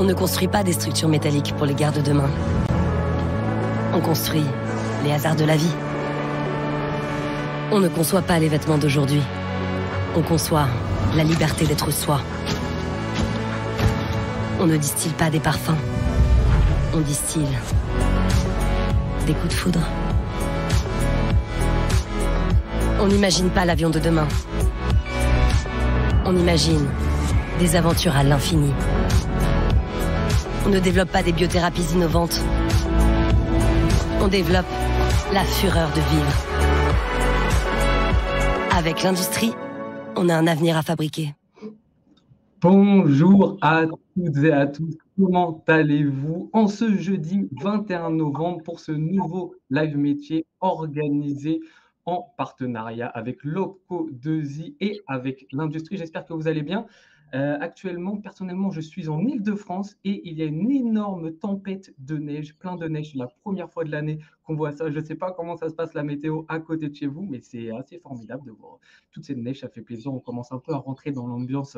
ne construit pas des structures métalliques pour les guerres de demain. On construit les hasards de la vie. On ne conçoit pas les vêtements d'aujourd'hui. On conçoit la liberté d'être soi. On ne distille pas des parfums. On distille des coups de foudre. On n'imagine pas l'avion de demain. On imagine des aventures à l'infini. On ne développe pas des biothérapies innovantes. On développe la fureur de vivre. Avec l'industrie, on a un avenir à fabriquer. Bonjour à toutes et à tous, comment allez-vous en ce jeudi 21 novembre pour ce nouveau live métier organisé en partenariat avec Loco2i et avec l'industrie. J'espère que vous allez bien. Actuellement, personnellement, je suis en Île-de-France et il y a une énorme tempête de neige, plein de neige. C'est la première fois de l'année qu'on voit ça. Je ne sais pas comment ça se passe la météo à côté de chez vous, mais c'est assez formidable de voir toute cette neige. Ça fait plaisir. On commence un peu à rentrer dans l'ambiance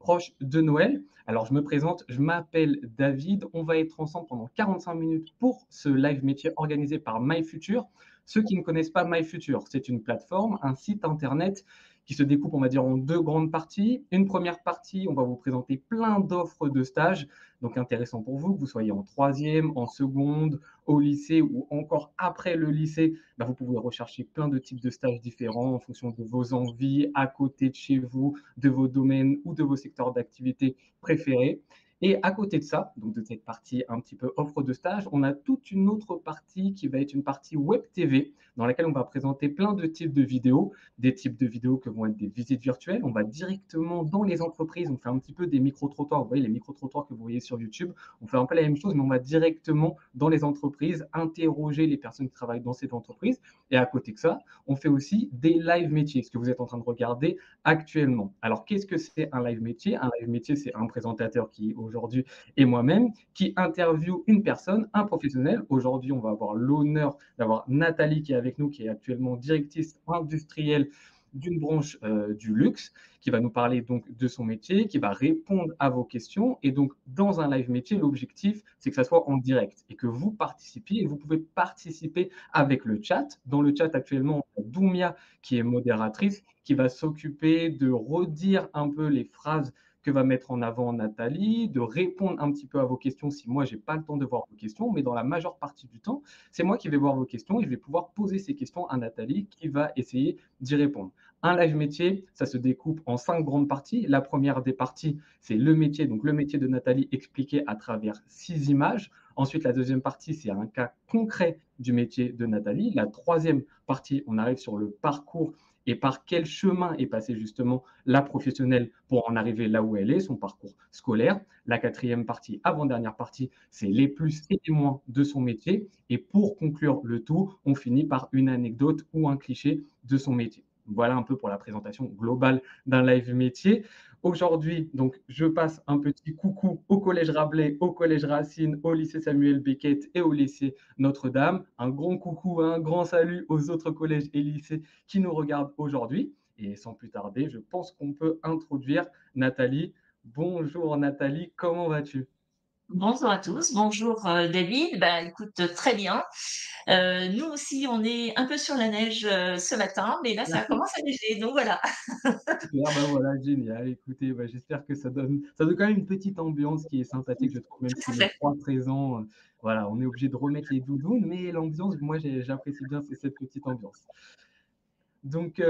proche de Noël. Alors, je me présente. Je m'appelle David. On va être ensemble pendant 45 minutes pour ce live métier organisé par MyFuture. Ceux qui ne connaissent pas MyFuture, c'est une plateforme, un site internet qui se découpe, on va dire, en deux grandes parties. Une première partie, on va vous présenter plein d'offres de stages, donc intéressant pour vous, que vous soyez en troisième, en seconde, au lycée ou encore après le lycée. Vous pouvez rechercher plein de types de stages différents en fonction de vos envies, à côté de chez vous, de vos domaines ou de vos secteurs d'activité préférés. Et à côté de ça, donc de cette partie un petit peu offre de stage, on a toute une autre partie qui va être une partie web TV dans laquelle on va présenter plein de types de vidéos, des types de vidéos que vont être des visites virtuelles. On va directement dans les entreprises, on fait un petit peu des micro-trottoirs. Vous voyez les micro-trottoirs que vous voyez sur YouTube, on fait un peu la même chose, mais on va directement dans les entreprises interroger les personnes qui travaillent dans cette entreprise. Et à côté de ça, on fait aussi des live métiers, ce que vous êtes en train de regarder actuellement. Alors, qu'est-ce que c'est un live métier? Un live métier, c'est un présentateur qui aujourd'hui et moi-même qui interviewe une personne, un professionnel. Aujourd'hui, on va avoir l'honneur d'avoir Nathalie qui est avec nous, qui est actuellement directrice industrielle d'une branche du luxe, qui va nous parler donc de son métier, qui va répondre à vos questions. Et donc, dans un live métier, l'objectif, c'est que ça soit en direct et que vous participiez. Et vous pouvez participer avec le chat. Dans le chat, actuellement, on a Doumia, qui est modératrice, qui va s'occuper de redire un peu les phrases que va mettre en avant Nathalie, de répondre un petit peu à vos questions si moi, je n'ai pas le temps de voir vos questions, mais dans la majeure partie du temps, c'est moi qui vais voir vos questions et je vais pouvoir poser ces questions à Nathalie qui va essayer d'y répondre. Un live métier, ça se découpe en 5 grandes parties. La première des parties, c'est le métier, donc le métier de Nathalie expliqué à travers 6 images. Ensuite, la deuxième partie, c'est un cas concret du métier de Nathalie. La troisième partie, on arrive sur le parcours et par quel chemin est passée justement la professionnelle pour en arriver là où elle est, son parcours scolaire. La quatrième partie, avant-dernière partie, c'est les plus et les moins de son métier. Et pour conclure le tout, on finit par une anecdote ou un cliché de son métier. Voilà un peu pour la présentation globale d'un live métier. Aujourd'hui, donc, je passe un petit coucou au Collège Rabelais, au Collège Racine, au lycée Samuel Beckett et au lycée Notre-Dame. Un grand coucou, un grand salut aux autres collèges et lycées qui nous regardent aujourd'hui. Et sans plus tarder, je pense qu'on peut introduire Nathalie. Bonjour Nathalie, comment vas-tu? Bonjour à tous, bonjour David. Écoute, très bien. Nous aussi, on est un peu sur la neige ce matin, mais là, ça commence à neiger, donc voilà. Super, voilà, génial. Écoutez, j'espère que ça donne quand même une petite ambiance qui est sympathique, je trouve, même Tout à s'il est fait. froid présent. Voilà, on est obligé de remettre les doudounes, mais l'ambiance, moi, j'apprécie bien cette petite ambiance. Donc,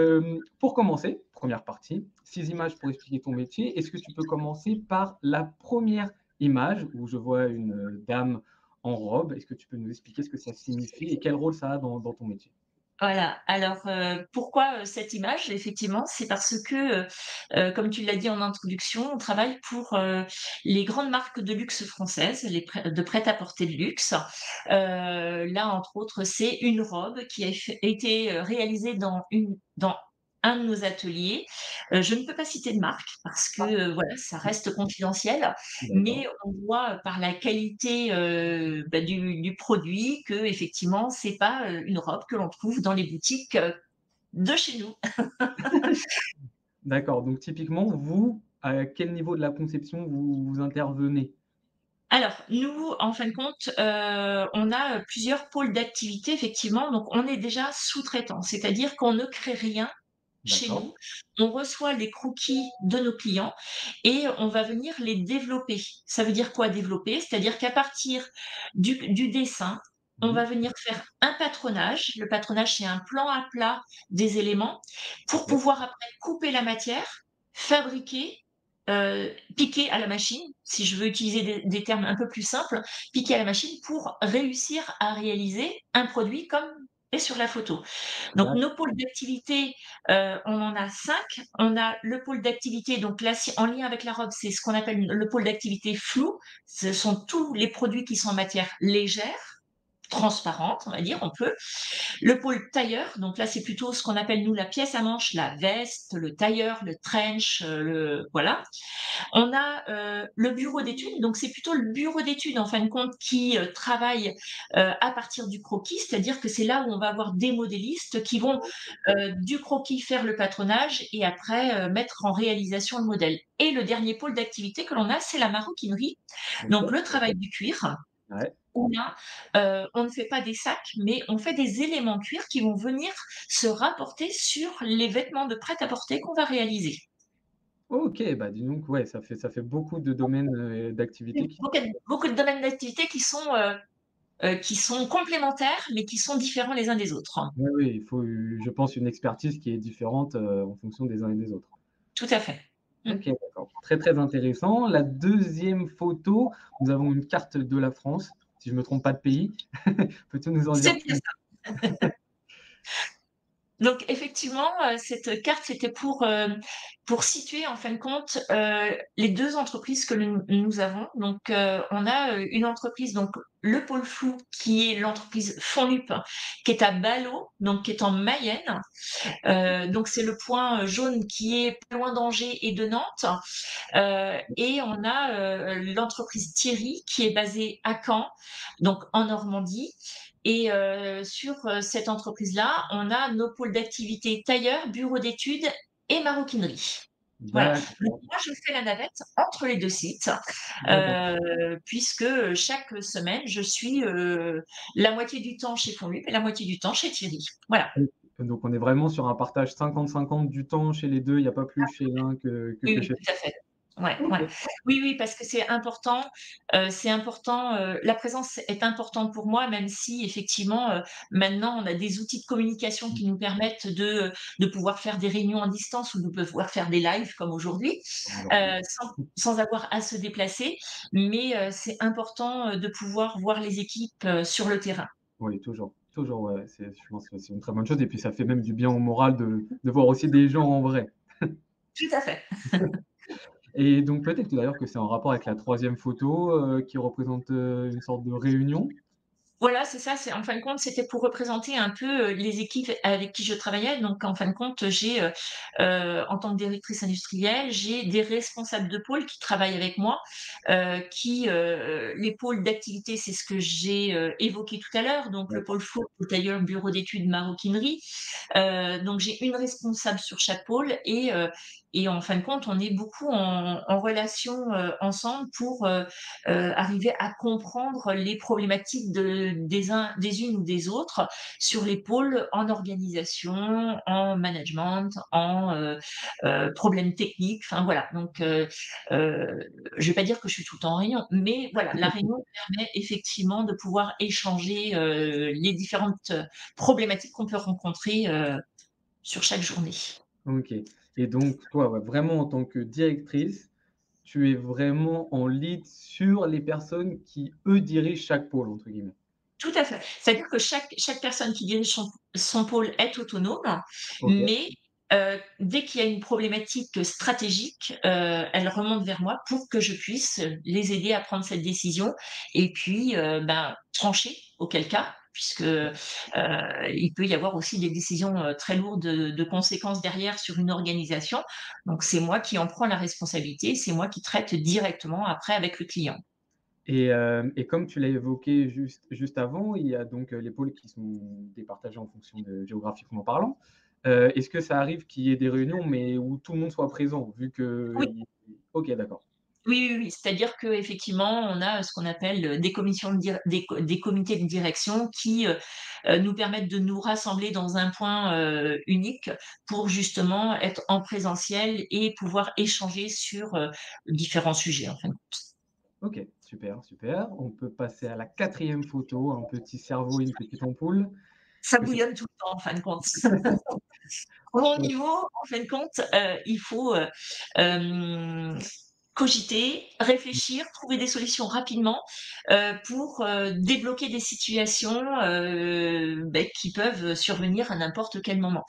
pour commencer, première partie, 6 images pour expliquer ton métier. Est-ce que tu peux commencer par la première image où je vois une dame en robe? Est-ce que tu peux nous expliquer ce que ça signifie et quel rôle ça a dans ton métier? Voilà. Alors, pourquoi cette image? Effectivement, c'est parce que, comme tu l'as dit en introduction, on travaille pour les grandes marques de luxe françaises, de prêt-à-porter de luxe. Là, entre autres, c'est une robe qui a été réalisée dans un de nos ateliers. Je ne peux pas citer de marque parce que voilà, ça reste confidentiel, D'accord. mais on voit par la qualité du produit que effectivement, c'est pas une robe que l'on trouve dans les boutiques de chez nous. D'accord, donc typiquement, vous, à quel niveau de la conception vous intervenez? Alors, nous, en fin de compte, on a, plusieurs pôles d'activité effectivement, donc on est déjà sous-traitant. C'est-à-dire qu'on ne crée rien chez D'accord. nous. On reçoit les croquis de nos clients et on va venir les développer. Ça veut dire quoi développer? C'est-à-dire qu'à partir du dessin, on Mmh. va venir faire un patronage. Le patronage, c'est un plan à plat des éléments pour OK. pouvoir après couper la matière, fabriquer, piquer à la machine, si je veux utiliser des termes un peu plus simples, piquer à la machine pour réussir à réaliser un produit comme est sur la photo. Donc D'acc nos pôles d'activité, on en a 5. On a le pôle d'activité, donc là, si en lien avec la robe, c'est ce qu'on appelle le pôle d'activité flou. Ce sont tous les produits qui sont en matière légère, transparente, on va dire, on peut. Le pôle tailleur, donc là, c'est plutôt ce qu'on appelle nous la pièce à manches, la veste, le tailleur, le trench, le voilà. On a, le bureau d'études, donc c'est plutôt le bureau d'études en fin de compte qui, travaille, à partir du croquis. C'est-à-dire que c'est là où on va avoir des modélistes qui vont, du croquis faire le patronage et après, mettre en réalisation le modèle. Et le dernier pôle d'activité que l'on a, c'est la maroquinerie, donc OK. le travail du cuir. Ouais. Où là, on ne fait pas des sacs, mais on fait des éléments cuir qui vont venir se rapporter sur les vêtements de prêt-à-porter qu'on va réaliser. OK, bah, dis donc, ouais, ça fait beaucoup de domaines, d'activités qui Beaucoup de domaines d'activité qui sont complémentaires, mais qui sont différents les uns des autres. oui, oui, il faut, je pense, une expertise qui est différente, en fonction des uns et des autres. Tout à fait. Mmh. OK, d'accord. Très, très intéressant. La deuxième photo, nous avons une carte de la France, si je me trompe pas de pays. Peux-tu nous en C'est dire bien plus? ça. Donc effectivement, cette carte, c'était pour situer en fin de compte, les 2 entreprises que nous avons. Donc, on a, une entreprise, donc le pôle flou qui est l'entreprise Fonlup, qui est à Ballot, donc qui est en Mayenne. Donc c'est le point, jaune qui est pas loin d'Angers et de Nantes. Et on a, l'entreprise Thierry qui est basée à Caen, donc en Normandie. Et sur, cette entreprise-là, on a nos pôles d'activité tailleur, bureau d'études et maroquinerie. Voilà. Donc D'accord, moi, je fais la navette entre les 2 sites, d'accord. puisque, chaque semaine, je suis, la moitié du temps chez Fonlup et la moitié du temps chez Thierry. Voilà. Oui, donc on est vraiment sur un partage 50-50 du temps chez les 2. Il y a pas plus chez l'un Oui, que oui, chez tout à fait. Ouais, l'autre. ouais. OK. Oui, oui, parce que c'est important, la présence est importante pour moi, même si effectivement, maintenant on a des outils de communication qui nous permettent de pouvoir faire des réunions à distance ou de pouvoir faire des lives comme aujourd'hui, Aujourd'hui. sans avoir à se déplacer. Mais, c'est important, de pouvoir voir les équipes, sur le terrain. Oui, toujours, toujours, ouais, je pense que c'est une très bonne chose et puis ça fait même du bien au moral de voir aussi des gens en vrai. Tout à fait. Et donc peut-être d'ailleurs que c'est en rapport avec la troisième photo, qui représente, une sorte de réunion? Voilà, c'est ça, c'est en fin de compte, c'était pour représenter un peu, les équipes avec qui je travaillais. Donc en fin de compte, j'ai, en tant que directrice industrielle, j'ai des responsables de pôle qui travaillent avec moi, les pôles d'activité, c'est ce que j'ai, évoqué tout à l'heure, donc le D'accord. pôle food, pôle tailleur, bureau d'études, maroquinerie. Donc j'ai une responsable sur chaque pôle et en fin de compte, on est beaucoup en relation, ensemble pour, arriver à comprendre les problématiques des unes ou des autres sur les pôles en organisation, en management, en problèmes techniques. Enfin voilà, donc je vais pas dire que je suis tout le temps en réunion, mais voilà, la réunion permet effectivement de pouvoir échanger les différentes problématiques qu'on peut rencontrer sur chaque journée. OK, et donc toi, ouais, vraiment en tant que directrice, tu es vraiment en lead sur les personnes qui, eux, «dirigent chaque pôle» entre guillemets? Tout à fait. C'est-à-dire que chaque personne qui dirige son pôle est autonome, OK. mais dès qu'il y a une problématique stratégique, elle remonte vers moi pour que je puisse les aider à prendre cette décision et puis, trancher auquel cas, puisque, il peut y avoir aussi des décisions, très lourdes de conséquences derrière sur une organisation. Donc c'est moi qui en prends la responsabilité, c'est moi qui traite directement après avec le client. Et comme tu l'as évoqué juste avant, il y a donc, les pôles qui sont départagés en fonction de géographiquement parlant. Est-ce que ça arrive qu'il y ait des réunions, mais où tout le monde soit présent? Vu que Oui. OK, d'accord. Oui, oui, oui, c'est-à-dire qu'effectivement, on a ce qu'on appelle des commissions de des comités de direction qui nous permettent de nous rassembler dans un point unique pour justement être en présentiel et pouvoir échanger sur différents sujets, en fin de compte. OK, super, super. On peut passer à la quatrième photo, un petit cerveau, une petite ampoule. Ça Je sais bouillonne tout le temps, en fin de compte. Au mon pas. niveau, en fin de compte, il faut hem, cogiter, réfléchir, trouver des solutions rapidement, pour débloquer des situations qui peuvent survenir à n'importe quel moment.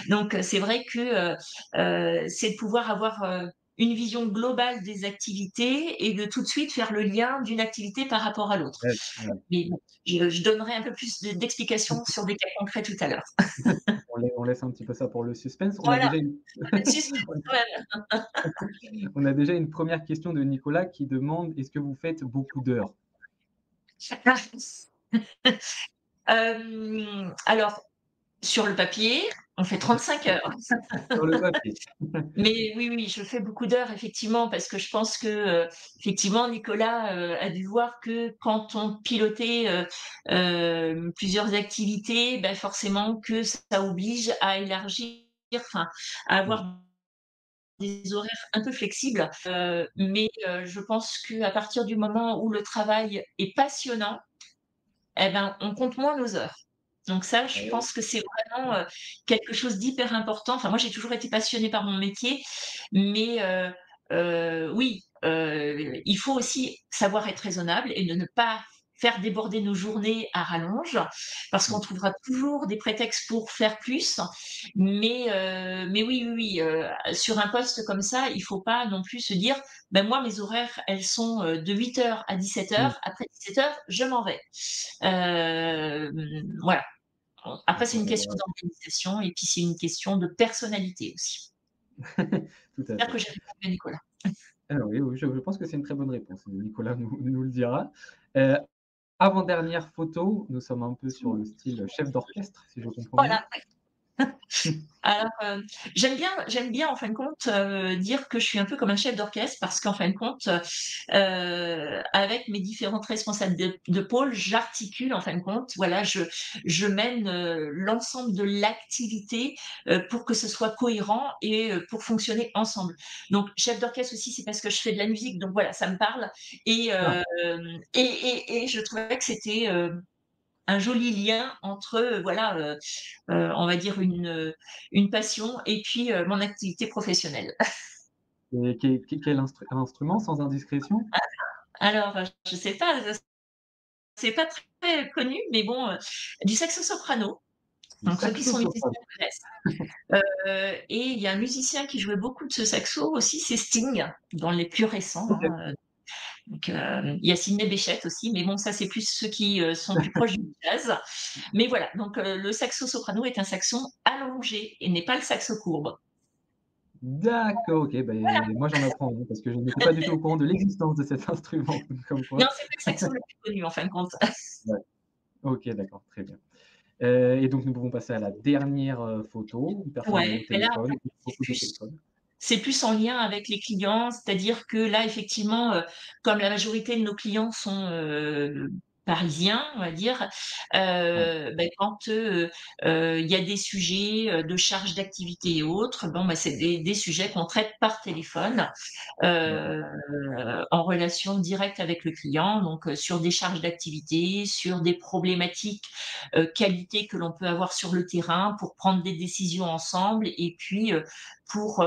Donc, c'est vrai que c'est de pouvoir avoir une vision globale des activités et de tout de suite faire le lien d'une activité par rapport à l'autre. Ouais, ouais. Mais bon, je donnerai un peu plus d'explications sur des cas concrets tout à l'heure. On laisse un petit peu ça pour le suspense. On a Voilà, déjà une un peu de suspense quand même. on a déjà une première question de Nicolas qui demande: «Est-ce que vous faites beaucoup d'heures?» Alors, sur le papier, on fait 35 heures. Sur le papier. Mais oui, oui, je fais beaucoup d'heures effectivement parce que je pense que, effectivement Nicolas, a dû voir que quand on pilotait, plusieurs activités, bah, forcément que ça oblige à élargir, enfin, à Mmh. avoir des horaires un peu flexibles, mais je pense qu'à partir du moment où le travail est passionnant, eh ben, on compte moins nos heures. Donc ça, je Ouais. pense que c'est vraiment, quelque chose d'hyper important. Enfin, moi, j'ai toujours été passionnée par mon métier, mais oui, il faut aussi savoir être raisonnable et de ne pas faire déborder nos journées à rallonge, parce Mmh. qu'on trouvera toujours des prétextes pour faire plus. Mais oui, oui, oui, sur un poste comme ça, il faut pas non plus se dire: «Ben, moi, mes horaires, elles sont, de 8 heures à 17 heures. Mmh. Après 17 heures, je m'en vais». Voilà. Après, c'est D'accord, une question d'accord. d'organisation et puis c'est une question de personnalité aussi. Tout à J'espère fait. que j'ai répondu à Nicolas. Oui, oui, je pense que c'est une très bonne réponse. Nicolas nous le dira. Heu, Avant-dernière photo, nous sommes un peu sur le style chef d'orchestre, si je comprends bien? Voilà. Alors, j'aime bien en fin de compte, dire que je suis un peu comme un chef d'orchestre parce qu'en fin de compte, avec mes différentes responsables de pôle, j'articule en fin de compte, voilà, je mène, l'ensemble de l'activité, pour que ce soit cohérent et pour fonctionner ensemble. Donc chef d'orchestre aussi, c'est parce que je fais de la musique, donc voilà, ça me parle et Ah, je trouvais que c'était, un joli lien entre, voilà, on va dire une passion et puis, mon activité professionnelle. et quel instrument sans indiscrétion? Alors, je sais pas, c'est pas très connu, mais bon, du saxo soprano, Du donc ceux qui saxo sont musiciens soprano. connaissent. Et il y a un musicien qui jouait beaucoup de ce saxo aussi, c'est Sting, dans les plus récents, OK. hein, donc il y a Sidney Bechet aussi, mais bon, ça, c'est plus ceux qui, sont plus proches du jazz. Mais voilà, donc le saxo soprano est un saxon allongé et n'est pas le saxo courbe. D'accord, OK, beh, moi j'en apprends, hein, parce que je n'étais pas du tout au courant de l'existence de cet instrument, comme Non, quoi. c'est pas le saxo le plus connu en fin de compte. Ouais. OK, d'accord, très bien. Et donc nous pouvons passer à la dernière, photo, une personne au Ouais, mais là, en téléphone, fait, beaucoup de téléphones. c'est plus en lien avec les clients, c'est-à-dire que là, effectivement, comme la majorité de nos clients sont, parisiens, on va dire, Ouais. quand, il y a des sujets, de charge d'activité et autres, bon, bah, c'est des sujets qu'on traite par téléphone, D'accord. heu, en relation directe avec le client, donc sur des charges d'activité, sur des problématiques, qualité que l'on peut avoir sur le terrain pour prendre des décisions ensemble et puis, pour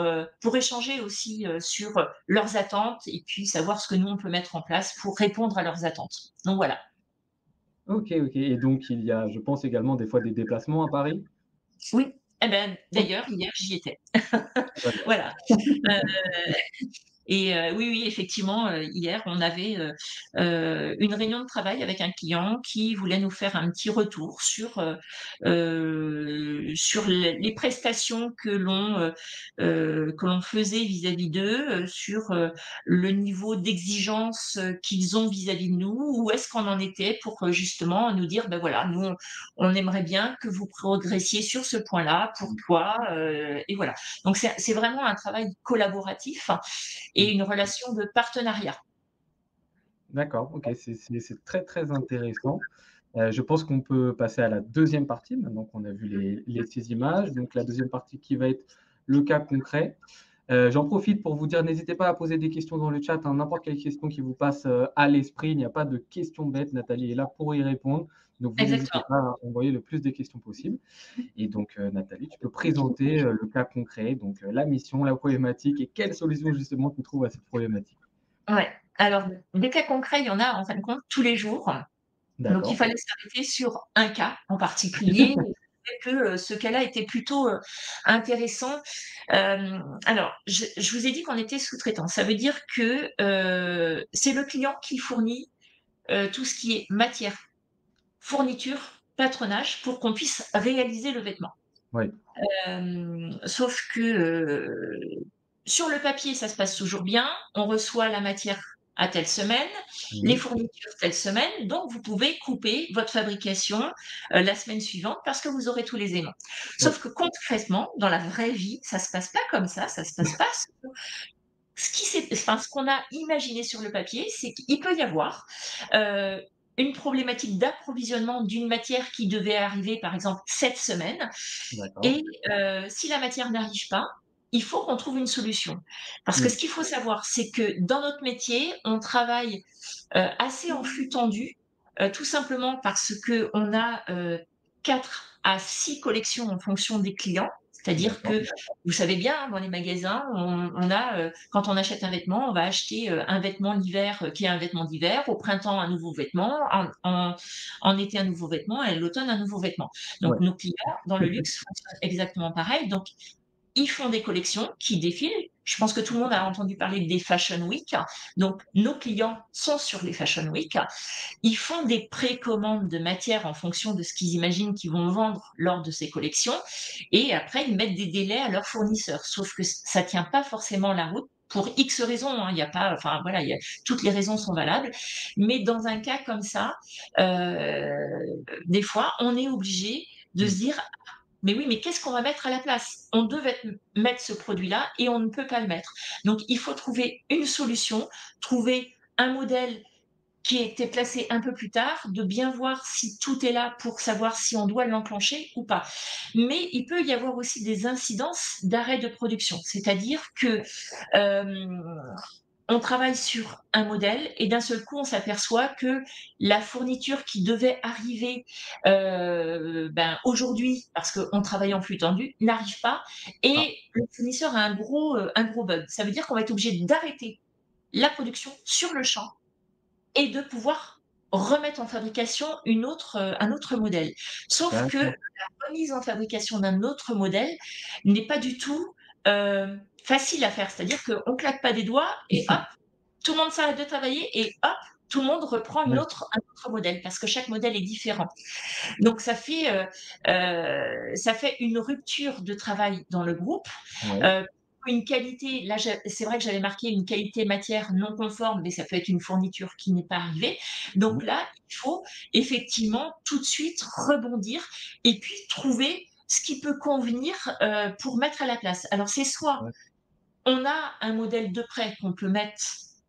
échanger aussi, sur leurs attentes et puis savoir ce que nous on peut mettre en place pour répondre à leurs attentes. Donc voilà. OK, OK, et donc il y a, je pense, également des fois des déplacements à Paris? Oui, eh ben, OK, d'ailleurs hier j'y étais. d'accord. Voilà. Heu Et oui, oui, effectivement, hier, on avait, une réunion de travail avec un client qui voulait nous faire un petit retour sur les prestations que l'on faisait vis-à-vis d'eux, sur, le niveau d'exigence, qu'ils ont vis-à-vis de nous. Où est-ce qu'on en était pour, justement nous dire: «Ben voilà, nous on aimerait bien que vous progressiez sur ce point-là. Mmh. Pourquoi?» Et voilà. Donc c'est vraiment un travail collaboratif et une relation de partenariat. D'accord, OK, c'est très, très intéressant. Je pense qu'on peut passer à la deuxième partie, maintenant qu'on a vu ces images. Donc la deuxième partie qui va être le cas concret. J'en profite pour vous dire, n'hésitez pas à poser des questions dans le chat, hein, n'importe quelle question qui vous passe, à l'esprit. Il n'y a pas de questions bêtes, Nathalie est là pour y répondre. Donc vous n'hésitez Exactement. pas à envoyer le plus de questions possible. Et donc, Nathalie, tu peux présenter, le cas concret, donc, la mission, la problématique et quelle solution justement tu trouves à cette problématique? Ouais. Alors, des cas concrets, il y en a en fin de compte tous les jours. Donc il D'accord. fallait s'arrêter sur un cas en particulier et que, ce cas-là était plutôt, intéressant. Alors je vous ai dit qu'on était sous-traitant. Ça veut dire que, c'est le client qui fournit, tout ce qui est matière, fourniture, patronage pour qu'on puisse réaliser le vêtement. Oui. Sauf que, sur le papier, ça se passe toujours bien. On reçoit la matière à telle semaine, les Mmh. fournitures telle semaine, donc vous pouvez couper votre fabrication, la semaine suivante parce que vous aurez tous les éléments. Oui. Sauf que concrètement, dans la vraie vie, ça se passe pas comme ça se passe pas ce qu'on a imaginé sur le papier, c'est qu'il peut y avoir, heu, une problématique d'approvisionnement d'une matière qui devait arriver, par exemple, cette semaine D'accord. et si la matière n'arrive pas, il faut qu'on trouve une solution. Parce que Mmh. ce qu'il faut savoir, c'est que dans notre métier, on travaille, assez en flux tendu, tout simplement parce qu'on a, 4 à 6 collections en fonction des clients. C'est-à-dire D'accord. que, vous savez bien, hein, dans les magasins, on a, quand on achète un vêtement, on va acheter, un vêtement l'hiver, qui est un vêtement d'hiver, au printemps un nouveau vêtement, en été un nouveau vêtement et à l'automne un nouveau vêtement. Donc Ouais. nos clients dans le luxe fonctionnent exactement pareil. Donc ils font des collections qui défilent. Je pense que tout le monde a entendu parler des Fashion Week. Donc nos clients sont sur les Fashion Week. Ils font des précommandes de matières en fonction de ce qu'ils imaginent qu'ils vont vendre lors de ces collections et après ils mettent des délais à leurs fournisseurs. Sauf que ça tient pas forcément la route pour X raisons, hein. Il y a pas, enfin voilà, toutes les raisons sont valables. Mais dans un cas comme ça, des fois, on est obligé de Mmh. se dire: mais oui, mais qu'est-ce qu'on va mettre à la place? On devait mettre ce produit-là et on ne peut pas le mettre. Donc il faut trouver une solution, trouver un modèle qui était placé un peu plus tard, de bien voir si tout est là pour savoir si on doit l'enclencher ou pas. Mais il peut y avoir aussi des incidences d'arrêt de production. C'est-à-dire que, hem on travaille sur un modèle et d'un seul coup, on s'aperçoit que la fourniture qui devait arriver, aujourd'hui, parce qu'on travaille en flux tendu, n'arrive pas Ah, et le fournisseur a un gros bug. Ça veut dire qu'on va être obligé d'arrêter la production sur le champ et de pouvoir remettre en fabrication un autre modèle. Sauf que la d'accord. remise en fabrication d'un autre modèle n'est pas du tout, facile à faire. C'est-à-dire qu'on claque pas des doigts et hop, tout le monde s'arrête de travailler et hop, tout le monde reprend Ouais. un autre modèle parce que chaque modèle est différent. Donc ça fait une rupture de travail dans le groupe, Ouais. heu, une qualité là, c'est vrai que j'avais marqué une qualité matière non conforme, mais ça peut être une fourniture qui n'est pas arrivée. Mmh. Donc là, il faut effectivement tout de suite rebondir et puis trouver ce qui peut convenir, pour mettre à la place. Alors c'est soit Ouais. on a un modèle de prêt qu'on peut mettre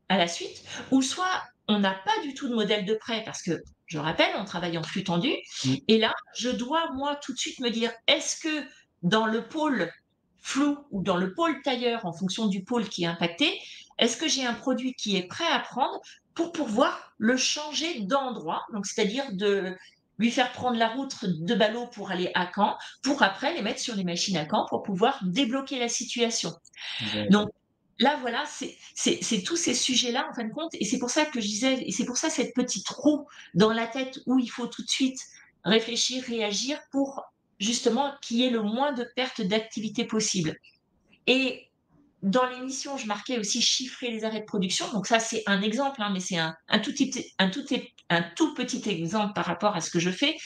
à la suite, ou soit on n'a pas du tout de modèle de prêt parce que, je rappelle, on travaille en flux tendu Mmh. et là, je dois moi tout de suite me dire: «Est-ce que dans le pôle flou ou dans le pôle tailleur, en fonction du pôle qui est impacté, est-ce que j'ai un produit qui est prêt à prendre pour pouvoir le changer d'endroit?» Donc c'est-à-dire de lui faire prendre la route de Ballot pour aller à Caen, pour après les mettre sur les machines à Caen pour pouvoir débloquer la situation. Donc D'accord. là, voilà, c'est tous ces sujets-là, en fin de compte et c'est pour ça que je disais et c'est pour ça cette petite roue dans la tête où il faut tout de suite réfléchir, réagir pour justement qu'il y ait le moins de pertes d'activité possible et dans l'émission, je marquais aussi chiffrer les arrêts de production. Donc ça, c'est un exemple, hein, mais c'est un tout petit exemple par rapport à ce que je fais.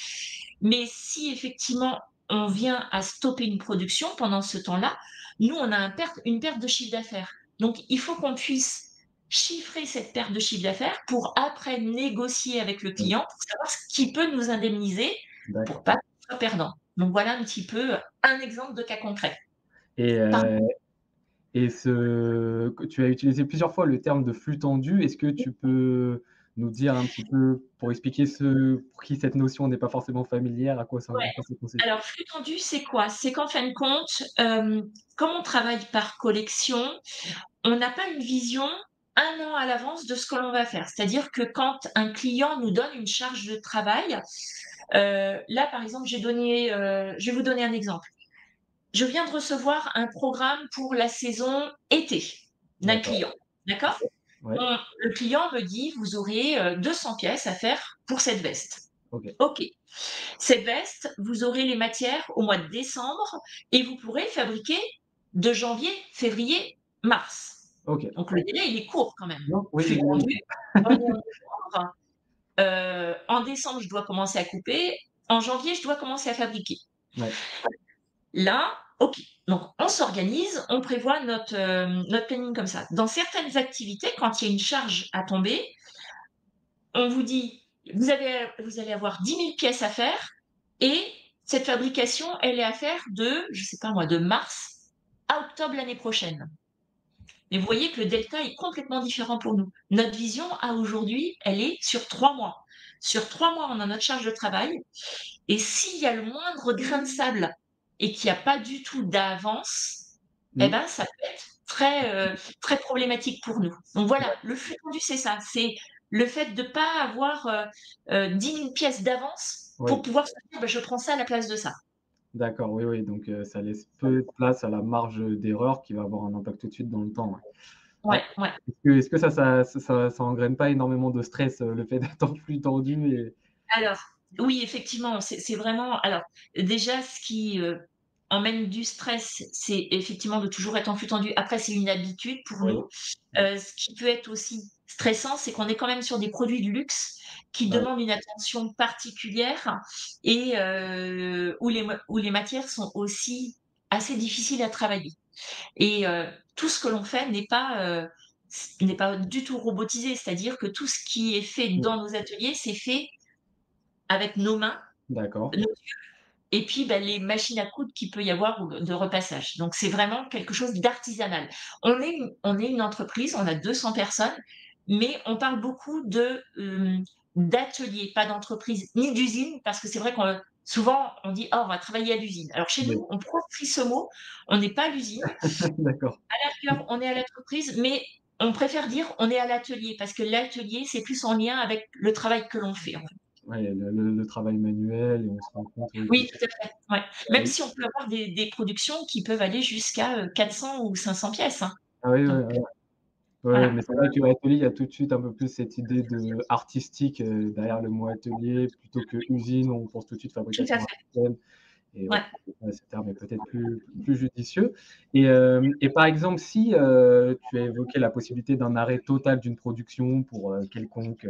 Mais si effectivement on vient à stopper une production pendant ce temps-là, nous, on a une perte de chiffre d'affaires. Donc il faut qu'on puisse chiffrer cette perte de chiffre d'affaires pour après négocier avec le Oui. client pour savoir ce qui peut nous indemniser pour D'accord. pas qu'on soit perdant. Donc voilà un petit peu un exemple de cas concret. Et Pardon? Et que tu as utilisé plusieurs fois le terme de flux tendu. Est-ce que tu peux nous dire un petit peu, pour expliquer ceux pour qui cette notion n'est pas forcément familière, Ouais. à quoi ça consiste? Alors, flux tendu, c'est quoi? C'est qu'en fin de compte, comme on travaille par collection, on n'a pas une vision 1 an à l'avance de ce que l'on va faire. C'est-à-dire que quand un client nous donne une charge de travail, là, par exemple, je vais vous donner un exemple. Je viens de recevoir un programme pour la saison été d'un D'accord, client, d'accord? ouais, Le client me dit: «Vous aurez, 200 pièces à faire pour cette veste». OK, OK. Cette veste, vous aurez les matières au mois de décembre et vous pourrez fabriquer de janvier, février, mars. OK. Donc le délai, il est court quand même. Non, oui, Flux évidemment. tendu, on est en novembre, en décembre, je dois commencer à couper, en janvier, je dois commencer à fabriquer. Ouais, Là, OK, donc on s'organise, on prévoit notre planning comme ça. Dans certaines activités, quand il y a une charge à tomber, on vous dit: «Vous allez avoir 10 000 pièces à faire et cette fabrication, elle est à faire de, je sais pas moi, de mars à octobre l'année prochaine». Mais vous voyez que le delta est complètement différent pour nous. Notre vision à aujourd'hui, elle est sur 3 mois. Sur 3 mois, on a notre charge de travail et s'il y a le moindre grain de sable et qu'il y a pas du tout d'avance, eh mmh, ben, ça peut être très problématique pour nous. Donc voilà, le flux tendu, c'est ça, c'est le fait de pas avoir, 10 000 pièces d'avance pour oui, pouvoir se dire: «Bah, je prends ça à la place de ça». d'accord, oui, oui, donc ça laisse peu de place à la marge d'erreur qui va avoir un impact tout de suite dans le temps, ouais. Ouais, Ouais. ouais. Est-ce que ça engraine pas énormément de stress, le fait d'être en flux tendu et Alors, oui, effectivement, c'est vraiment alors, déjà, ce qui, emmène du stress, c'est effectivement de toujours être en flux tendu. Après, c'est une habitude pour oui, nous. ouais, Ce qui peut être aussi stressant, c'est qu'on est quand même sur des produits de luxe qui ouais, demandent une attention particulière et où les matières sont aussi assez difficiles à travailler et tout ce que l'on fait n'est pas du tout robotisé. C'est-à-dire que tout ce qui est fait mmh, dans nos ateliers, c'est fait avec nos mains, d'accord, nos et puis, bah, les machines à coudre qu'il peut y avoir ou de repassage. Donc c'est vraiment quelque chose d'artisanal. On est une entreprise, on a 200 personnes, mais on parle beaucoup d'atelier, pas d'entreprise ni d'usine, parce que c'est vrai qu'on souvent on dit: «Oh, on va travailler à l'usine». Alors chez oui, nous, on proscrit ce mot, on n'est pas à l'usine. d'accord. À la rigueur, on est à l'entreprise, mais on préfère dire: «On est à l'atelier» parce que l'atelier, c'est plus en lien avec le travail que l'on fait, en fait. Ouais, le travail manuel et on se rend compte, oui, que Oui, tout à fait, ouais. ah Même oui, si on peut avoir des productions qui peuvent aller jusqu'à, 400 ou 500 pièces, hein. ah oui, ouais, Donc ouais. Ouais, ouais, voilà. mais c'est vrai que l'atelier, il y a tout de suite un peu plus cette idée de artistique, derrière le mot atelier plutôt que usine, où on pense tout de suite Tout à fabrication à fait, la chaîne et ouais, ouais. ouais, ce terme est peut-être plus judicieux et par exemple, si, tu as évoqué la possibilité d'un arrêt total d'une production pour, quelconque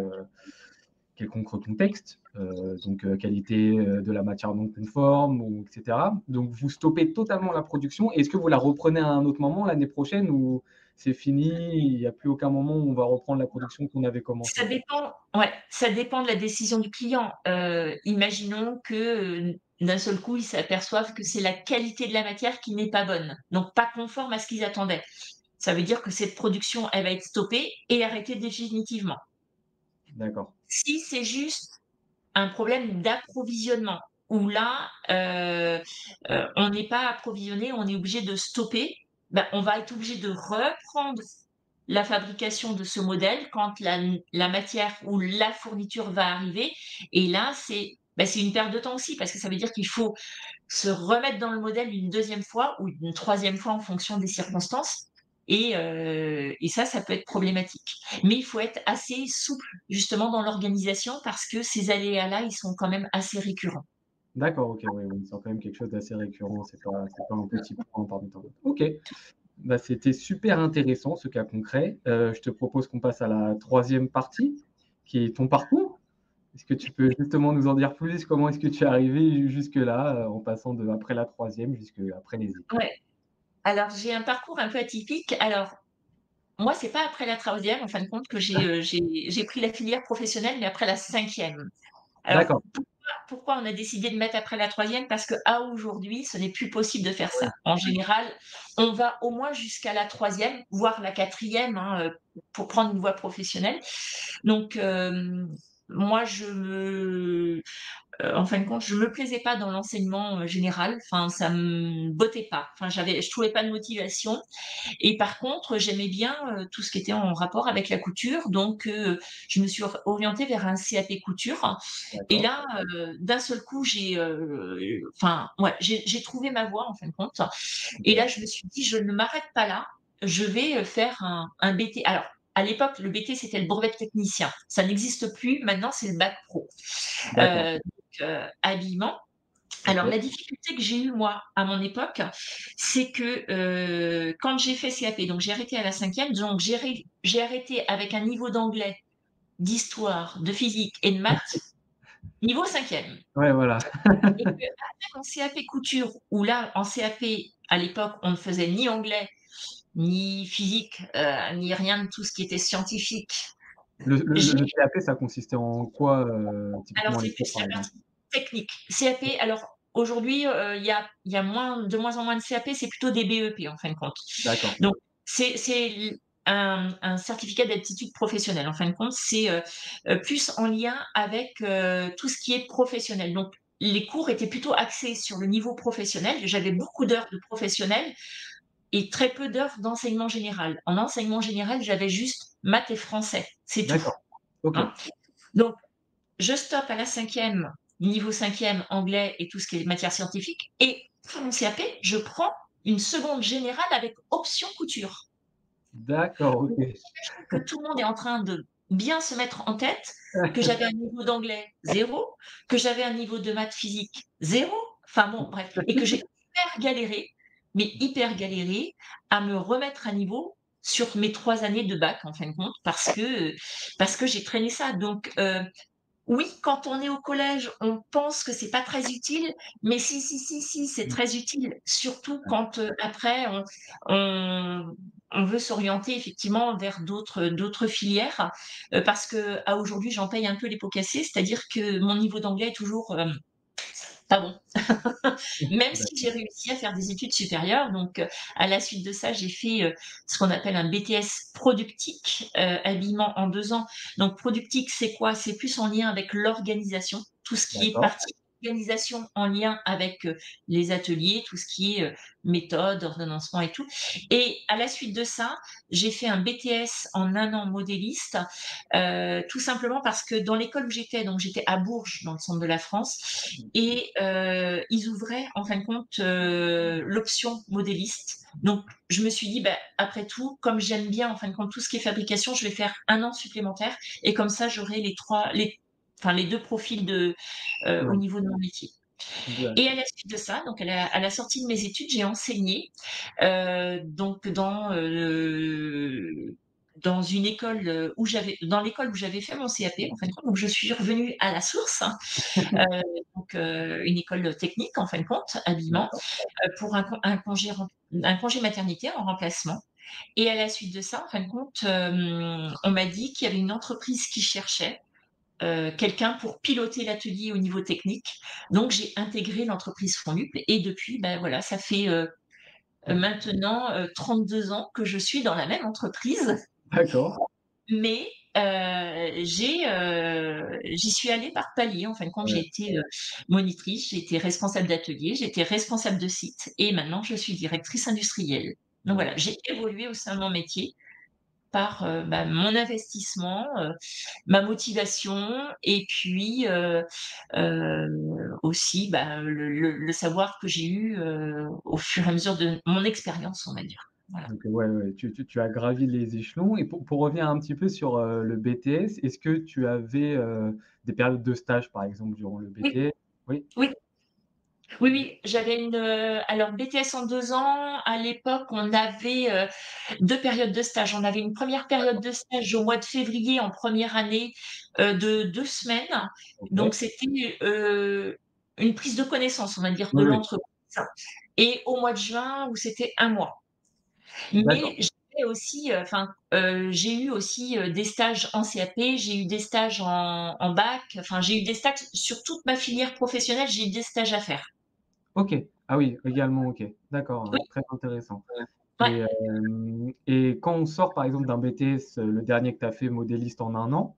contexte, donc qualité, de la matière non conforme ou et cetera. Donc vous stoppez totalement la production. Est-ce que vous la reprenez à un autre moment l'année prochaine ou c'est fini, il y a plus aucun moment où on va reprendre la production qu'on avait Ça commencée? dépend ouais, ça dépend de la décision du client. Imaginons que, d'un seul coup, ils s'aperçoivent que c'est la qualité de la matière qui n'est pas bonne, donc pas conforme à ce qu'ils attendaient. Ça veut dire que cette production, elle va être stoppée et arrêtée définitivement. D'accord. Si c'est juste un problème d'approvisionnement où là, on n'est pas approvisionné, on est obligé de stopper. Bah, on va être obligé de reprendre la fabrication de ce modèle quand la matière ou la fourniture va arriver et là, c'est une perte de temps aussi parce que ça veut dire qu'il faut se remettre dans le modèle une deuxième fois ou une troisième fois en fonction des circonstances et ça peut être problématique. Mais il faut être assez souple justement dans l'organisation parce que ces aléas-là, ils sont quand même assez récurrents. D'accord, OK, oui, oui, c'est quand même quelque chose d'assez récurrent, c'est pas un petit point parmi tant d'autres. OK, bah, c'était super intéressant ce cas concret. Je te propose qu'on passe à la troisième partie, qui est ton parcours. Est-ce que tu peux justement nous en dire plus? Comment est-ce que tu es arrivé jusque-là, en passant de après la troisième jusqu'après les études? Ouais, alors j'ai un parcours un peu atypique. Alors moi, c'est pas après la troisième en fin de compte que j'ai pris la filière professionnelle, mais après la cinquième. Alors D'accord, pourquoi on a décidé de mettre après la troisième? Parce qu'à aujourd'hui, ce n'est plus possible de faire ça. En général, on va au moins jusqu'à la troisième, voire la quatrième, hein, pour prendre une voie professionnelle. Donc, moi, en fin de compte, je me plaisais pas dans l'enseignement, général. Enfin, ça me bottait pas. Enfin, je trouvais pas de motivation. Et par contre, j'aimais bien, tout ce qui était en rapport avec la couture. Donc, je me suis orientée vers un CAP couture. Et D'accord. là, d'un seul coup, enfin, ouais, j'ai trouvé ma voie en fin de compte. Et là, je me suis dit: «Je ne m'arrête pas là, je vais, faire un BT». Alors, à l'époque, le BT, c'était le brevet de technicien. Ça n'existe plus, maintenant, c'est le bac pro. D'accord. Habillement. Alors, OK. la difficulté que j'ai eue, moi, à mon époque, c'est que, quand j'ai fait CAP, donc j'ai arrêté à la 5e, donc j'ai arrêté avec un niveau d'anglais, d'histoire, de physique et de maths, niveau 5e. Ouais, voilà. Et qu'après mon CAP couture, où là, en CAP, à l'époque, on ne faisait ni anglais, ni physique, ni rien de tout ce qui était scientifique. Le J'ai CAP, ça consistait en quoi, Alors typiquement c'est les cours, plus par la exemple? partie technique. CAP, alors aujourd'hui, il y a de moins en moins de CAP, c'est plutôt des BEP en fin de compte. D'accord. Donc c'est un certificat d'aptitude professionnelle en fin de compte, c'est, plus en lien avec, tout ce qui est professionnel. Donc les cours étaient plutôt axés sur le niveau professionnel. J'avais beaucoup d'heures de professionnel et très peu d'heures d'enseignement général. En enseignement général, j'avais juste maths et français, c'est tout, D'accord. OK. hein. Donc je stoppe à la 5e, niveau 5e, anglais et tout ce qui est matière scientifique, et pour mon CAP, je prends une seconde générale avec option couture. D'accord, Donc OK. j'imagine que tout le monde est en train de bien se mettre en tête que j'avais un niveau d'anglais 0, que j'avais un niveau de maths physique 0, enfin bon, bref, et que j'ai hyper galéré, mais hyper galéré à me remettre à niveau sur mes 3 années de bac, en fin de compte, parce que j'ai traîné ça. Donc, oui, quand on est au collège, on pense que c'est pas très utile, mais si, si, si, si, c'est Mmh. très utile. Surtout Ouais. quand, après on on veut s'orienter effectivement vers d'autres filières, parce qu'à aujourd'hui, j'en paye un peu les pots cassés. C'est-à-dire que mon niveau d'anglais est toujours, pas bon. Même si j'ai D'accord. réussi à faire des études supérieures, donc à la suite de ça, j'ai fait, ce qu'on appelle un BTS productique, habillement en 2 ans. Donc productique, c'est quoi? C'est plus en lien avec l'organisation, tout ce qui est D'accord. partie organisation en lien avec, les ateliers, tout ce qui est, méthode, ordonnancement et tout. Et à la suite de ça, j'ai fait un BTS en 1 an modéliste, tout simplement parce que dans l'école où j'étais, donc j'étais à Bourges, dans le centre de la France, et ils ouvraient en fin de compte, l'option modéliste. Donc je me suis dit: «Bah, après tout, comme j'aime bien en fin de compte tout ce qui est fabrication, je vais faire 1 an supplémentaire et comme ça j'aurai les 2 profils au Ouais. niveau de mon métier». Et à D'accord. la suite de ça, donc à la sortie de mes études, j'ai enseigné, donc dans une école, dans l'école où j'avais fait mon CAP en fin de compte. Donc je suis revenue à la source, hein, donc une école technique en fin de compte, habillement, D'accord. pour un congé maternité en remplacement. Et à la suite de ça, en fin de compte, on m'a dit qu'il y avait une entreprise qui cherchait, quelqu'un pour piloter l'atelier au niveau technique. Donc j'ai intégré l'entreprise Fonlup et depuis, bah, voilà, ça fait, maintenant, 32 ans que je suis dans la même entreprise, D'accord. mais j'y suis allée par palier. En fin de compte, j'ai Ouais. été, monitrice, j'ai été responsable d'atelier, j'ai été responsable de site et maintenant je suis directrice industrielle. Donc voilà, D'accord. j'ai évolué au sein de mon métier par, bah, mon investissement, ma motivation et puis, aussi, bah, le savoir que j'ai eu, au fur et à mesure de mon expérience, on va dire. Voilà. Donc ouais, ouais, tu as gravi les échelons et pour revenir un petit peu sur, le BTS, est-ce que tu avais, des périodes de stage, par exemple, durant le Oui, BTS? Oui? oui. Oui, oui, j'avais alors BTS en 2 ans, à l'époque, on avait, 2 périodes de stage. On avait une première période de stage au mois de février en première année, de 2 semaines. Donc OK. c'était, une prise de connaissance, on va dire, de Oui, oui. l'entreprise, et au mois de juin où c'était 1 mois. Mais D'accord. après aussi, j'ai eu aussi, des stages en CAP, j'ai eu des stages en bac, enfin j'ai eu des stages sur toute ma filière professionnelle, j'ai eu des stages à faire. OK. Ah oui, également, OK. D'accord, Oui, très intéressant. ouais. Et quand on sort, par exemple, d'un BTS, le dernier que tu as fait modéliste en 1 an,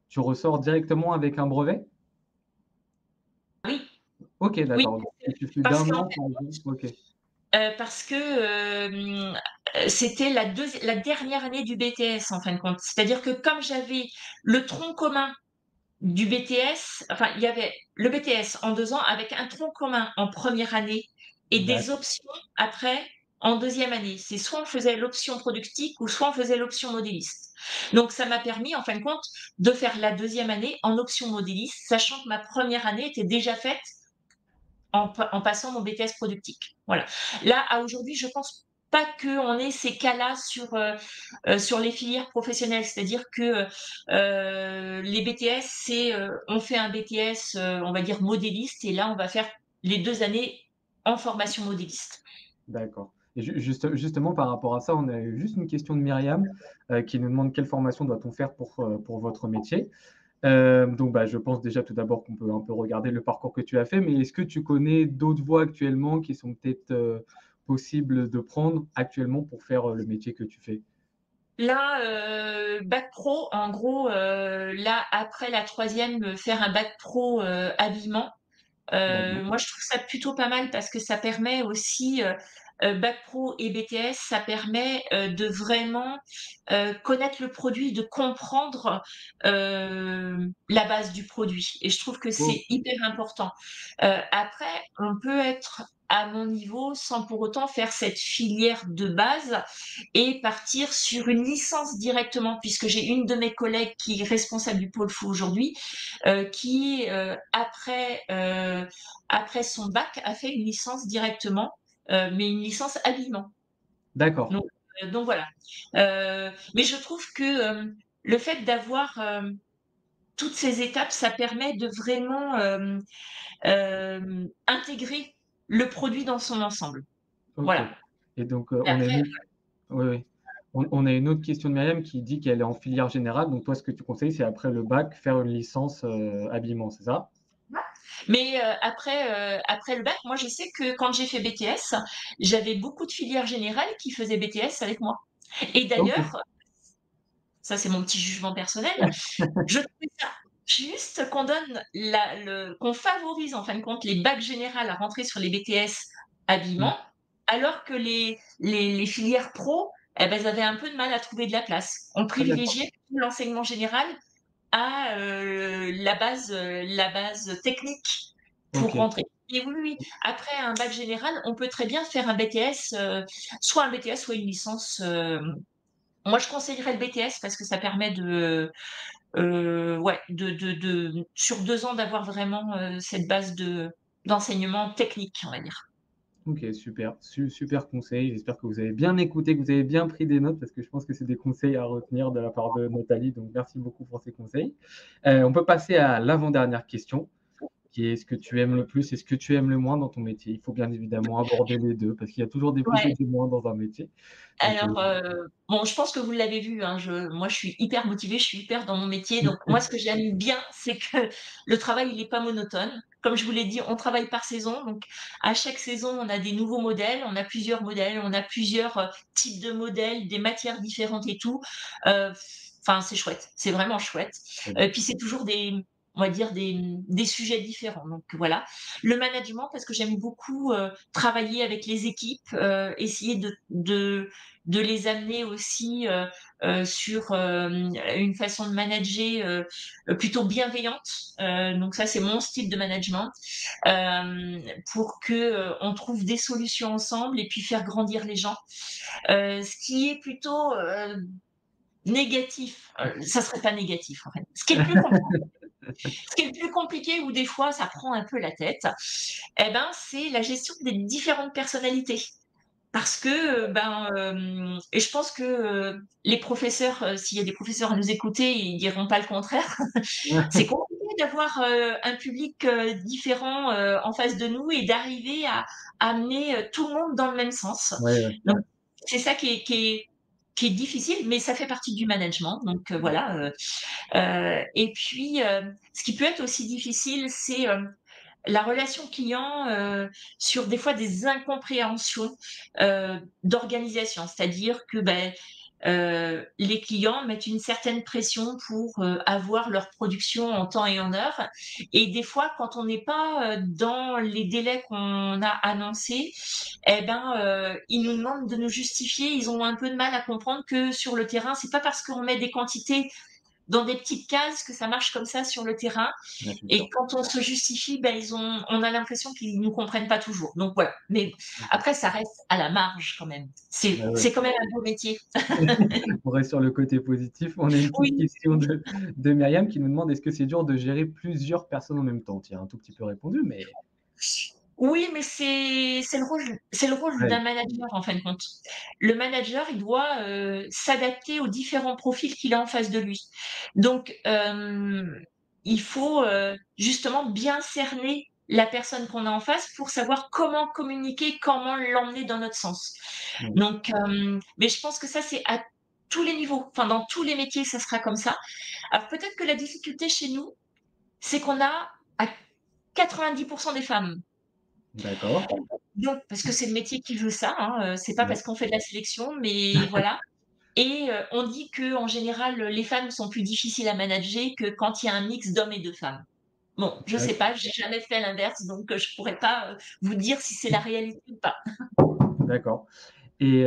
tu ressors directement avec un brevet? Oui, OK, oui, d'accord. Donc si tu fais parce d'1 qu'en an, par exemple, OK. Parce que, c'était la dernière année du BTS en fin de compte. C'est-à-dire que comme j'avais le tronc commun du BTS, enfin il y avait le BTS en 2 ans avec un tronc commun en première année et des D'accord, options après en deuxième année. C'est soit on faisait l'option productique ou soit on faisait l'option modéliste. Donc ça m'a permis en fin de compte de faire la deuxième année en option modéliste, sachant que ma première année était déjà faite en passant mon BTS productique. Voilà. Là, à aujourd'hui, je pense pas qu'on ait ces cas-là sur les filières professionnelles. C'est-à-dire que, les BTS, on fait un BTS, on va dire modéliste et là, on va faire les 2 années en formation modéliste. d'accord. Et justement, par rapport à ça, on a eu juste une question de Myriam, qui nous demande: «Quelle formation doit-on faire pour votre métier?» Donc, bah, je pense déjà tout d'abord qu'on peut un peu regarder le parcours que tu as fait, mais est-ce que tu connais d'autres voies actuellement qui sont peut-être, possibles de prendre actuellement pour faire, le métier que tu fais? Là, bac pro, en gros, là, après la troisième, faire un bac pro, habillement. D'accord. Moi, je trouve ça plutôt pas mal parce que ça permet aussi, bac pro et BTS, ça permet, de vraiment, connaître le produit, de comprendre, la base du produit et je trouve que Oh, c'est hyper important. Après, on peut être à mon niveau sans pour autant faire cette filière de base et partir sur une licence directement puisque j'ai une de mes collègues qui est responsable du pôle fou aujourd'hui, qui, après son bac, a fait une licence directement, mais une licence habillement. d'accord, Donc voilà. Mais je trouve que, le fait d'avoir, toutes ces étapes, ça permet de vraiment, intégrer le produit dans son ensemble. OK. Voilà. Et donc, Et on a une après autre oui, oui. On a une autre question de Myriam qui dit qu'elle est en filière générale, donc toi, ce que tu conseilles, c'est après le bac, faire une licence, habillement, c'est ça? mais après le bac, moi je sais que quand j'ai fait BTS, j'avais beaucoup de filières générales qui faisaient BTS avec moi. Et OK. d'ailleurs, ça c'est mon petit jugement personnel, je trouvais ça juste qu'on favorise en fin de compte les bacs générales à rentrer sur les BTS Mmh. habillement, alors que les filières pro, eh ben, elles avaient un peu de mal à trouver de la place. On Ah d'accord, privilégiait l'enseignement général à, la base technique pour OK. rentrer. Et oui, oui, après un bac général, on peut très bien faire un BTS, soit un BTS, soit une licence, moi je conseillerais le BTS parce que ça permet ouais, sur 2 ans d'avoir vraiment, cette base d'enseignement technique, on va dire. OK, super, super conseil. J'espère que vous avez bien écouté, que vous avez bien pris des notes parce que je pense que c'est des conseils à retenir de la part de Nathalie, donc merci beaucoup pour ces conseils. On peut passer à l'avant-dernière question, qui est: ce que tu aimes le plus et ce que tu aimes le moins dans ton métier? Il faut bien évidemment aborder les 2 parce qu'il y a toujours des plus et Ouais. des moins dans un métier. Donc, Alors, bon, je pense que vous l'avez vu, hein, moi, je suis hyper motivée, je suis hyper dans mon métier. Donc moi, ce que j'aime bien, c'est que le travail, il est pas monotone. Comme je vous l'ai dit, on travaille par saison. Donc à chaque saison, on a des nouveaux modèles, on a plusieurs modèles, on a plusieurs, types de modèles, des matières différentes et tout. Heu, enfin, c'est chouette, c'est vraiment chouette. très bien. Puis c'est toujours on va dire des sujets différents. Donc voilà. Le management, parce que j'aime beaucoup, travailler avec les équipes, essayer de les amener aussi, sur, une façon de manager, plutôt bienveillante. Donc ça, c'est mon style de management, pour que, on trouve des solutions ensemble et puis faire grandir les gens. Ce qui est plutôt, négatif, ça serait pas négatif, en fait. Ce qui est le plus compliqué où des fois ça prend un peu la tête, eh ben, c'est la gestion des différentes personnalités. Parce que, et je pense que, les professeurs, s'il y a des professeurs à nous écouter, ils diront pas le contraire. C'est compliqué d'avoir, un public, différent, en face de nous et d'arriver à amener, tout le monde dans le même sens. Ouais, ouais. Donc c'est ça qui est difficile, mais ça fait partie du management, donc voilà, et puis, ce qui peut être aussi difficile, c'est, la relation client, sur des fois des incompréhensions, d'organisation. C'est-à-dire que, les clients mettent une certaine pression pour, avoir leur production en temps et en heure et des fois quand on n'est pas, dans les délais qu'on a annoncés ils nous demandent de nous justifier. Ils ont un peu de mal à comprendre que sur le terrain, c'est pas parce qu'on met des quantités dans des petites cases que ça marche comme ça sur le terrain. Ouais, c'est Et sûr. quand on se justifie, on a l'impression qu'ils nous comprennent pas toujours. Donc voilà. Mais OK. après, ça reste à la marge quand même. Ouais, ouais. C'est quand même un beau métier. On reste sur le côté positif. On a une petite Oui. question de Myriam qui nous demande: «Est-ce que c'est dur de gérer plusieurs personnes en même temps?» Tu y as un tout petit peu répondu, mais Oui, mais c'est le rôle ouais, d'un manager en fin de compte. Le manager, il doit, s'adapter aux différents profils qu'il a en face de lui. Donc, il faut, justement bien cerner la personne qu'on a en face pour savoir comment communiquer, comment l'emmener dans notre sens. ouais, Donc, mais je pense que ça, c'est à tous les niveaux, enfin dans tous les métiers, ça sera comme ça. Alors peut-être que la difficulté chez nous, c'est qu'on a à 90 des femmes. d'accord. Donc parce que c'est le métier qui veut ça, hein, c'est pas Ouais, parce qu'on fait de la sélection, mais voilà et on dit qu'en général, les femmes sont plus difficiles à manager que quand il y a un mix d'hommes et de femmes. Bon, je sais d'ac pas, j'ai jamais fait l'inverse, donc je pourrais pas, vous dire si c'est la réalité ou pas. d'accord. Et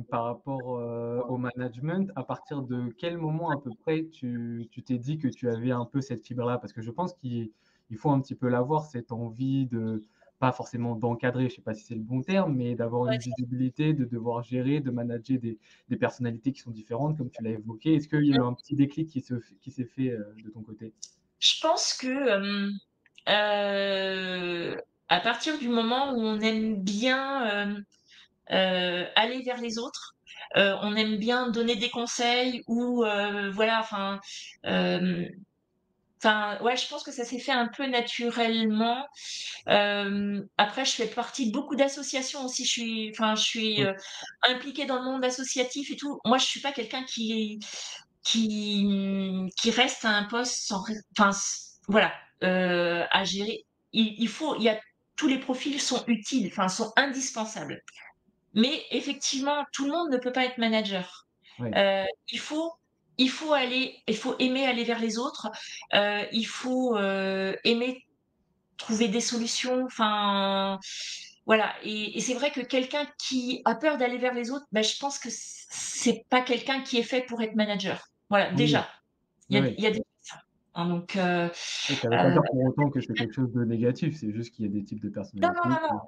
par rapport, au management, à partir de quel moment à peu près tu t'es dit que tu avais un peu cette fibre-là? Parce que je pense qu'il faut un petit peu l'avoir, cette envie de pas forcément d'encadrer, je sais pas si c'est le bon terme, mais d'avoir Ouais, une visibilité, de devoir gérer, de manager des personnalités qui sont différentes comme tu l'as évoqué. Est-ce qu'il y a eu un petit déclic qui s'est fait, de ton côté? je pense que, à partir du moment où on aime bien, aller vers les autres, on aime bien donner des conseils ou voilà, hem ouais, je pense que ça s'est fait un peu naturellement. Après, je fais partie de beaucoup d'associations aussi. Je suis, Oui, impliquée dans le monde associatif et tout. Moi, je suis pas quelqu'un qui reste à un poste sans rai enfin, voilà, à gérer. Il y a tous les profils sont utiles, enfin, sont indispensables. Mais effectivement, tout le monde ne peut pas être manager. oui, Heu, il faut il faut aimer aller vers les autres, il faut, aimer trouver des solutions, enfin, voilà et c'est vrai que quelqu'un qui a peur d'aller vers les autres, je pense que c'est pas quelqu'un qui est fait pour être manager. Voilà, oui, déjà, oui, oui. il y a déjà ça, hein, donc Oui, ça ne veut pas dire pour autant que c'est quelque chose de négatif, c'est juste qu'il y a des types de non, non, personnalités non, non,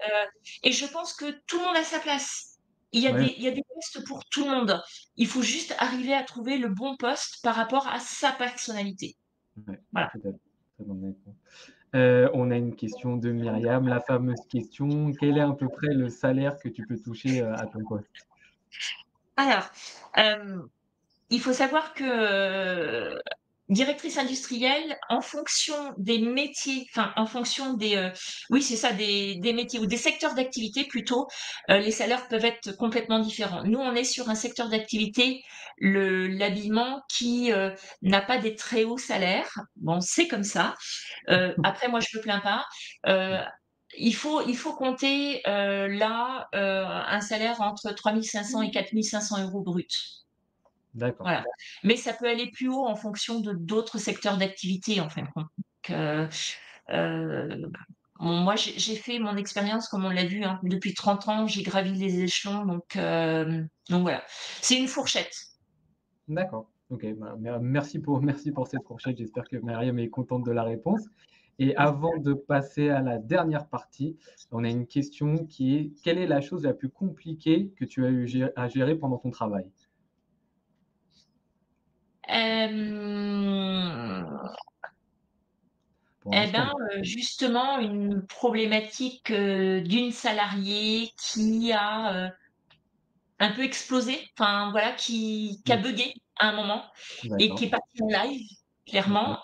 qui et je pense que tout le monde a sa place. ouais, Il y a des postes pour tout le monde. Il faut juste arriver à trouver le bon poste par rapport à sa personnalité. ouais, Voilà. tout à fait, très honnêtement. On a une question de Myriam, la fameuse question: «Quel est à peu près le salaire que tu peux toucher, à ton poste?» Alors, hem il faut savoir que, directrice industrielle, en fonction des métiers, enfin en fonction des, oui c'est ça, des métiers ou des secteurs d'activité plutôt, les salaires peuvent être complètement différents. Nous, on est sur un secteur d'activité, l'habillement qui, n'a pas des très hauts salaires. Bon, c'est comme ça. Après moi je me plains pas. Heu, il faut compter, là, un salaire entre 3 500 et 4 500 € brut. D'accord, Voilà. Mais ça peut aller plus haut en fonction de d'autres secteurs d'activité, en fin de compte. Donc, heu, bon, moi, j'ai fait mon expérience comme on l'a vu, hein. Depuis 30 ans, j'ai gravi les échelons, donc voilà. C'est une fourchette. d'accord, OK, bah, merci pour cette fourchette. J'espère que Myriam est contente de la réponse et avant de passer à la dernière partie, on a une question qui est: quelle est la chose la plus compliquée que tu as eu à gérer pendant ton travail? Hem, Pour l'instant. justement, une problématique, d'une salariée qui a, un peu explosé, enfin voilà, qui a Mmh, buggé à un moment et qui d'accord, est partie en live, OK, clairement,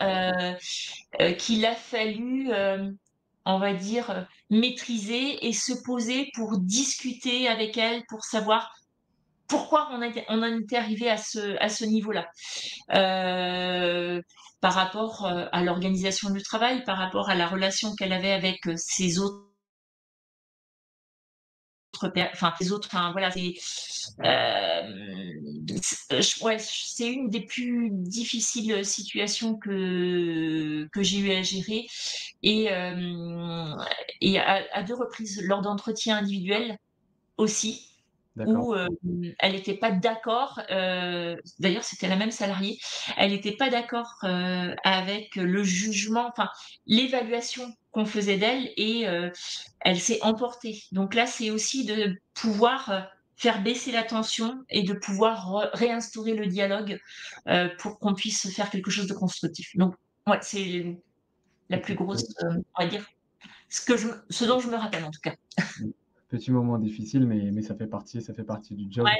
qu'il a fallu, on va dire, maîtriser et se poser pour discuter avec elle, pour savoir pourquoi on en était arrivé à ce niveau-là. Par rapport, à l'organisation du travail, par rapport à la relation qu'elle avait avec, ses autres enfin les autres, enfin voilà, c'est une des plus difficiles situations que j'ai eu à gérer et hem et à 2 reprises, lors d'entretiens individuels aussi, D'accord. où, elle était pas d'accord, d'ailleurs c'était la même salariée, elle était pas d'accord, avec le jugement, enfin l'évaluation qu'on faisait d'elle et elle s'est emportée. Donc là, c'est aussi de pouvoir, faire baisser la tension et de pouvoir réinstaurer le dialogue, pour qu'on puisse faire quelque chose de constructif. Donc ouais, c'est la plus grosse, on va dire, ce dont je me rappelle en tout cas. Mmh. Petit moment difficile, mais ça fait partie du job. Ouais,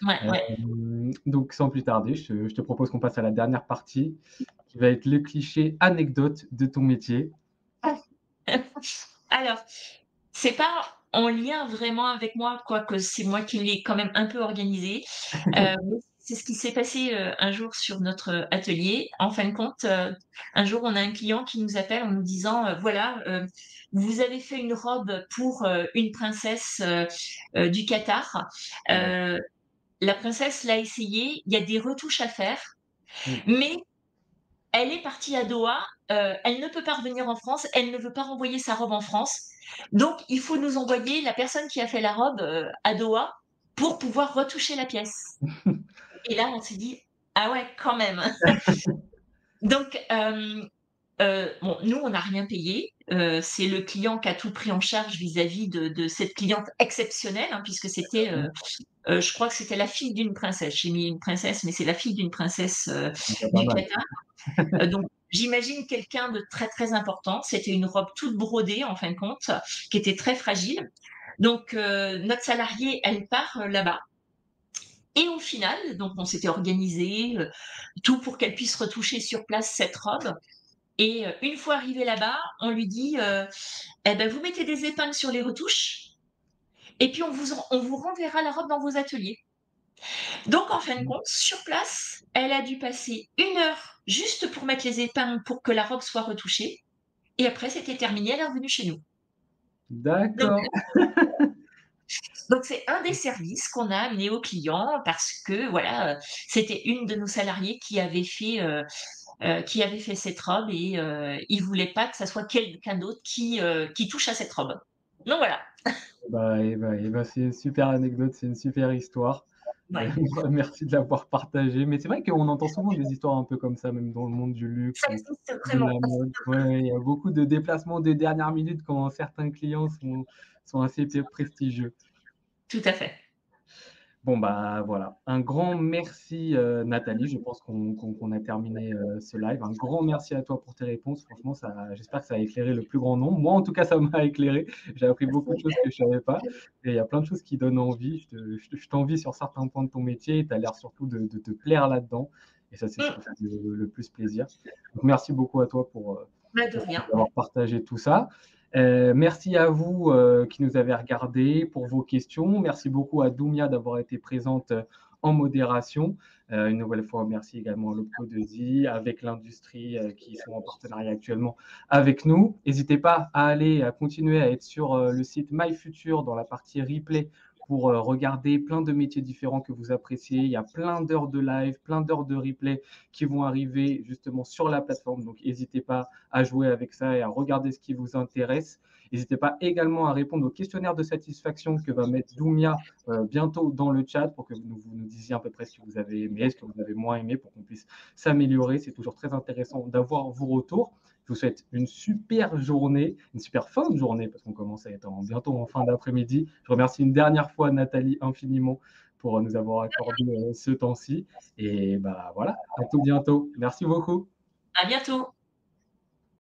ouais, ouais. Donc sans plus tarder, je te propose qu'on passe à la dernière partie, qui va être le cliché anecdote de ton métier. Alors, c'est pas en lien vraiment avec moi, quoique c'est moi qui l'ai quand même un peu organisé. Mais c'est ce qui s'est passé, un jour sur notre, atelier. En fin de compte, un jour, on a un client qui nous appelle en nous disant, «Voilà, vous avez fait une robe pour, une princesse, du Qatar. D'acc Heu, la princesse l'a essayée, il y a des retouches à faire, mmh. mais elle est partie à Doha, elle ne peut pas revenir en France, elle ne veut pas renvoyer sa robe en France. Donc il faut nous envoyer la personne qui a fait la robe, à Doha pour pouvoir retoucher la pièce». Et là, on s'est dit: «Ah ouais, quand même». Donc bon, nous, on n'a rien payé, c'est le client qui a tout pris en charge vis-à-vis de cette cliente exceptionnelle, hein, puisque c'était, je crois que c'était la fille d'une princesse. J'ai mis une princesse, mais c'est la fille d'une princesse, Déjà pas du mal. Qatar. Donc j'imagine quelqu'un de très, très important. C'était une robe toute brodée en fin de compte, qui était très fragile. Donc notre salariée, elle part, là-bas et au final, donc on s'était organisé, tout pour qu'elle puisse retoucher sur place cette robe et une fois arrivée là-bas, on lui dit, «Eh ben, vous mettez des épingles sur les retouches et puis on vous renverra la robe dans vos ateliers». Donc en fin de Mmh. compte, sur place, elle a dû passer 1 heure juste pour mettre les épingles pour que la robe soit retouchée et après c'était terminé, elle est revenue chez nous. Donc D'accord. donc c'est un des services qu'on a amené aux clients parce que voilà, c'était une de nos salariées qui avait fait cette robe et il voulait pas que ça soit quelqu'un d'autre qui touche à cette robe. Donc voilà. C'est une super anecdote, c'est une super histoire. Ouais. Merci de l'avoir partagée. Mais c'est vrai qu'on entend souvent des histoires un peu comme ça, même dans le monde du luxe Ça ou existe de vraiment. la mode. Ouais, il y a beaucoup de déplacements de dernière minute quand certains clients sont assez prestigieux. Tout à fait. Bon, bah, voilà. Un grand merci, Nathalie. Je pense qu'on a terminé, ce live. Un grand merci à toi pour tes réponses. Franchement, j'espère que ça a éclairé le plus grand nombre. Moi, en tout cas, ça m'a éclairé. J'ai appris beaucoup de choses que je savais pas et il y a plein de choses qui donnent envie. Je t'envie sur certains points de ton métier. Tu as l'air surtout de te plaire là-dedans et ça, c'est ce qui Mmh. fait le plus plaisir. Donc merci beaucoup à toi Bah, de pour rien. avoir partagé tout ça. Merci à vous qui nous avez regardés pour vos questions. Merci beaucoup à Doumia d'avoir été présente en modération. Une nouvelle fois, merci également à l'Opco de Zi, avec l'industrie qui sont en partenariat actuellement avec nous. N'hésitez pas à aller à continuer à être sur le site MyFuture dans la partie replay pour regarder plein de métiers différents que vous appréciez. Il y a plein d'heures de live, plein d'heures de replay qui vont arriver justement sur la plateforme. Donc, n'hésitez pas à jouer avec ça et à regarder ce qui vous intéresse. N'hésitez pas également à répondre au questionnaire de satisfaction que va mettre Doumia bientôt dans le chat pour que vous nous disiez à peu près ce que vous avez aimé, ce que vous avez moins aimé pour qu'on puisse s'améliorer. C'est toujours très intéressant d'avoir vos retours. Je vous souhaite une super journée, une super fin de journée parce qu'on commence à être bientôt en fin d'après-midi. Je remercie une dernière fois Nathalie infiniment pour nous avoir accordé ce temps-ci. Et bah voilà, à tout bientôt. Merci beaucoup. À bientôt.